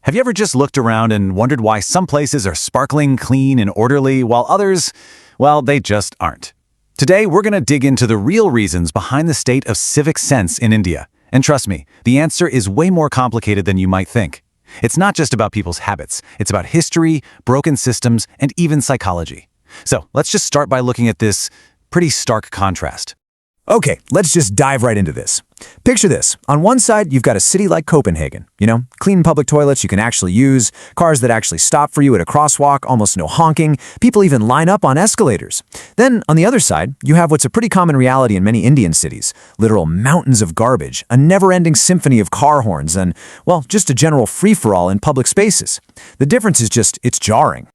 Have you ever just looked around and wondered why some places are sparkling, clean, and orderly, while others, well, they just aren't? Today, we're going to dig into the real reasons behind the state of civic sense in India. And trust me, the answer is way more complicated than you might think. It's not just about people's habits. It's about history, broken systems, and even psychology. So let's just start by looking at this pretty stark contrast. Okay, let's just dive right into this. Picture this. On one side, you've got a city like Copenhagen. Clean public toilets you can actually use, cars that actually stop for you at a crosswalk, almost no honking, people even line up on escalators. Then, on the other side, you have what's a pretty common reality in many Indian cities, literal mountains of garbage, a never-ending symphony of car horns, and, well, just a general free-for-all in public spaces. The difference is just, it's jarring.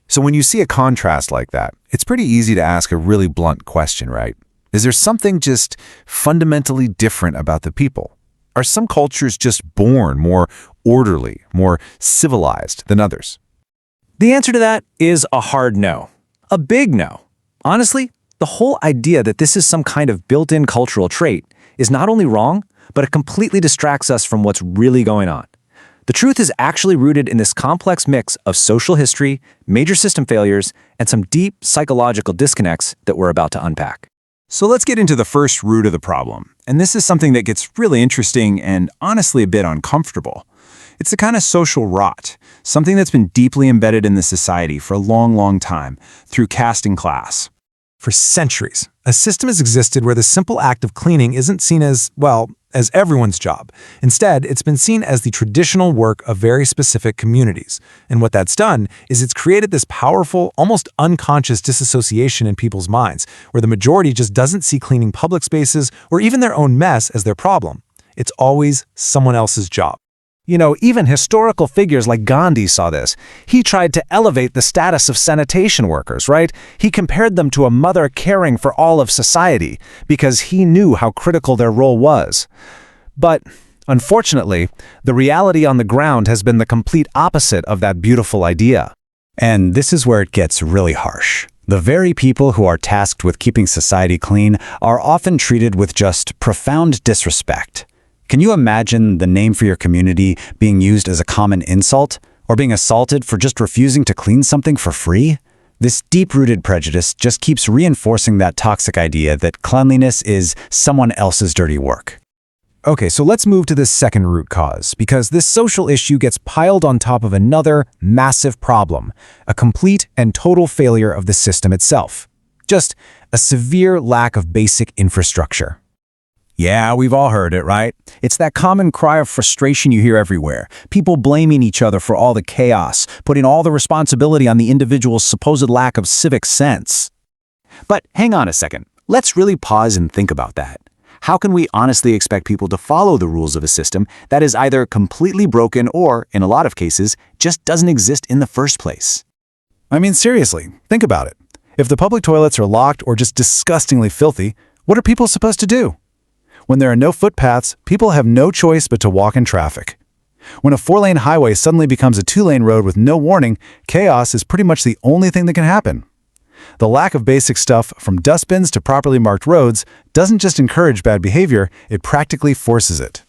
So when you see a contrast like that, it's pretty easy to ask a really blunt question, right? Is there something just fundamentally different about the people? Are some cultures just born more orderly, more civilized than others? The answer to that is a hard no. A big no. Honestly, the whole idea that this is some kind of built-in cultural trait is not only wrong, but it completely distracts us from what's really going on. The truth is actually rooted in this complex mix of social history, major system failures, and some deep psychological disconnects that we're about to unpack. So let's get into the first root of the problem. And this is something that gets really interesting and honestly a bit uncomfortable. It's the kind of social rot, something that's been deeply embedded in the society for a long, long time through caste and class. For centuries, a system has existed where the simple act of cleaning isn't seen as, well, as everyone's job. Instead, it's been seen as the traditional work of very specific communities. And what that's done is it's created this powerful, almost unconscious disassociation in people's minds, where the majority just doesn't see cleaning public spaces or even their own mess as their problem. It's always someone else's job. Even historical figures like Gandhi saw this. He tried to elevate the status of sanitation workers, right? He compared them to a mother caring for all of society because he knew how critical their role was. But, unfortunately, the reality on the ground has been the complete opposite of that beautiful idea. And this is where it gets really harsh. The very people who are tasked with keeping society clean are often treated with just profound disrespect. Can you imagine the name for your community being used as a common insult, or being assaulted for just refusing to clean something for free? This deep-rooted prejudice just keeps reinforcing that toxic idea that cleanliness is someone else's dirty work. Okay, so let's move to the second root cause, because this social issue gets piled on top of another massive problem, a complete and total failure of the system itself. Just a severe lack of basic infrastructure. Yeah, we've all heard it, right? It's that common cry of frustration you hear everywhere. People blaming each other for all the chaos, putting all the responsibility on the individual's supposed lack of civic sense. But hang on a second. Let's really pause and think about that. How can we honestly expect people to follow the rules of a system that is either completely broken or, in a lot of cases, just doesn't exist in the first place? I mean, seriously, think about it. If the public toilets are locked or just disgustingly filthy, what are people supposed to do? When there are no footpaths, people have no choice but to walk in traffic. When a 4-lane highway suddenly becomes a 2-lane road with no warning, chaos is pretty much the only thing that can happen. The lack of basic stuff, from dustbins to properly marked roads, doesn't just encourage bad behavior, it practically forces it.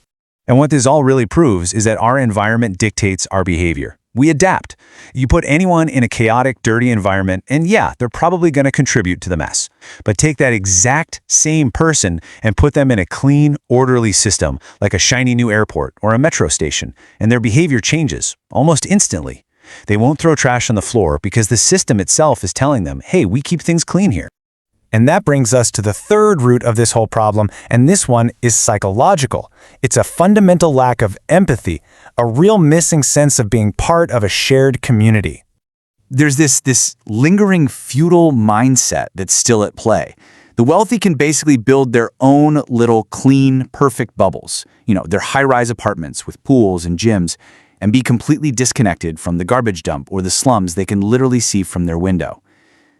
And what this all really proves is that our environment dictates our behavior. We adapt. You put anyone in a chaotic, dirty environment, and yeah, they're probably going to contribute to the mess. But take that exact same person and put them in a clean, orderly system, like a shiny new airport or a metro station, and their behavior changes almost instantly. They won't throw trash on the floor because the system itself is telling them, hey, we keep things clean here. And that brings us to the third root of this whole problem, and this one is psychological. It's a fundamental lack of empathy, a real missing sense of being part of a shared community. There's this lingering feudal mindset that's still at play. The wealthy can basically build their own little clean, perfect bubbles, their high-rise apartments with pools and gyms, and be completely disconnected from the garbage dump or the slums they can literally see from their window.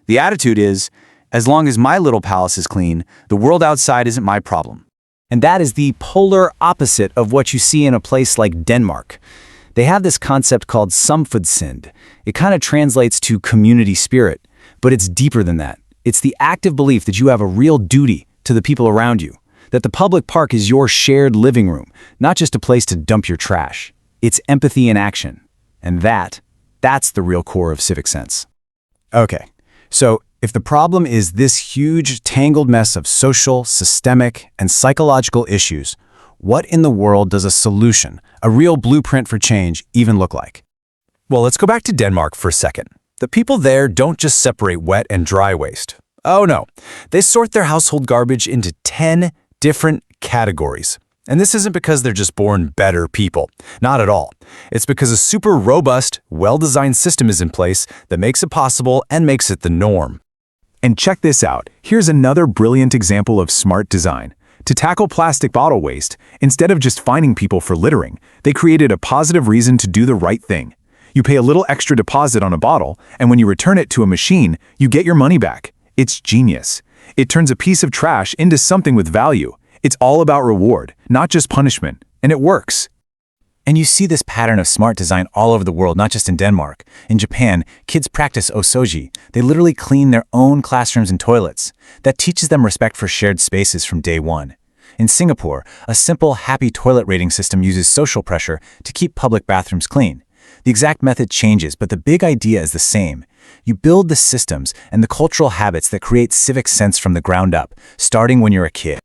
The attitude is, as long as my little palace is clean, the world outside isn't my problem. And that is the polar opposite of what you see in a place like Denmark. They have this concept called samfundssind. It kind of translates to community spirit, but it's deeper than that. It's the active belief that you have a real duty to the people around you, that the public park is your shared living room, not just a place to dump your trash. It's empathy in action. And that's the real core of civic sense. Okay, so if the problem is this huge, tangled mess of social, systemic, and psychological issues, what in the world does a solution, a real blueprint for change, even look like? Well, let's go back to Denmark for a second. The people there don't just separate wet and dry waste. Oh no, they sort their household garbage into 10 different categories. And this isn't because they're just born better people. Not at all. It's because a super robust, well-designed system is in place that makes it possible and makes it the norm. And check this out. Here's another brilliant example of smart design. To tackle plastic bottle waste, instead of just fining people for littering, they created a positive reason to do the right thing. You pay a little extra deposit on a bottle, and when you return it to a machine, you get your money back. It's genius. It turns a piece of trash into something with value. It's all about reward, not just punishment, and it works. And you see this pattern of smart design all over the world, not just in Denmark. In Japan, kids practice osoji. They literally clean their own classrooms and toilets. That teaches them respect for shared spaces from day one. In Singapore, a simple happy toilet rating system uses social pressure to keep public bathrooms clean. The exact method changes, but the big idea is the same. You build the systems and the cultural habits that create civic sense from the ground up, starting when you're a kid.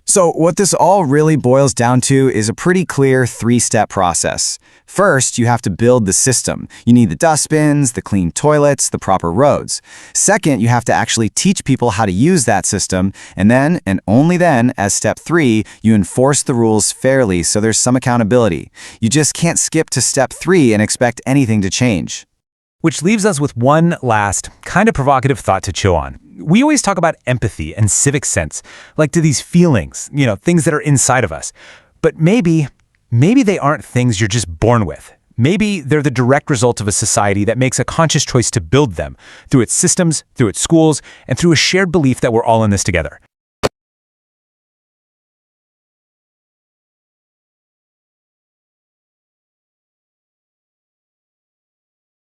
So what this all really boils down to is a pretty clear 3-step process. First, you have to build the system. You need the dustbins, the clean toilets, the proper roads. Second, you have to actually teach people how to use that system. And then, and only then, as step 3, you enforce the rules fairly so there's some accountability. You just can't skip to step 3 and expect anything to change. Which leaves us with one last, kind of provocative thought to chew on. We always talk about empathy and civic sense, like to these feelings, things that are inside of us. But maybe they aren't things you're just born with. Maybe they're the direct result of a society that makes a conscious choice to build them, through its systems, through its schools, and through a shared belief that we're all in this together.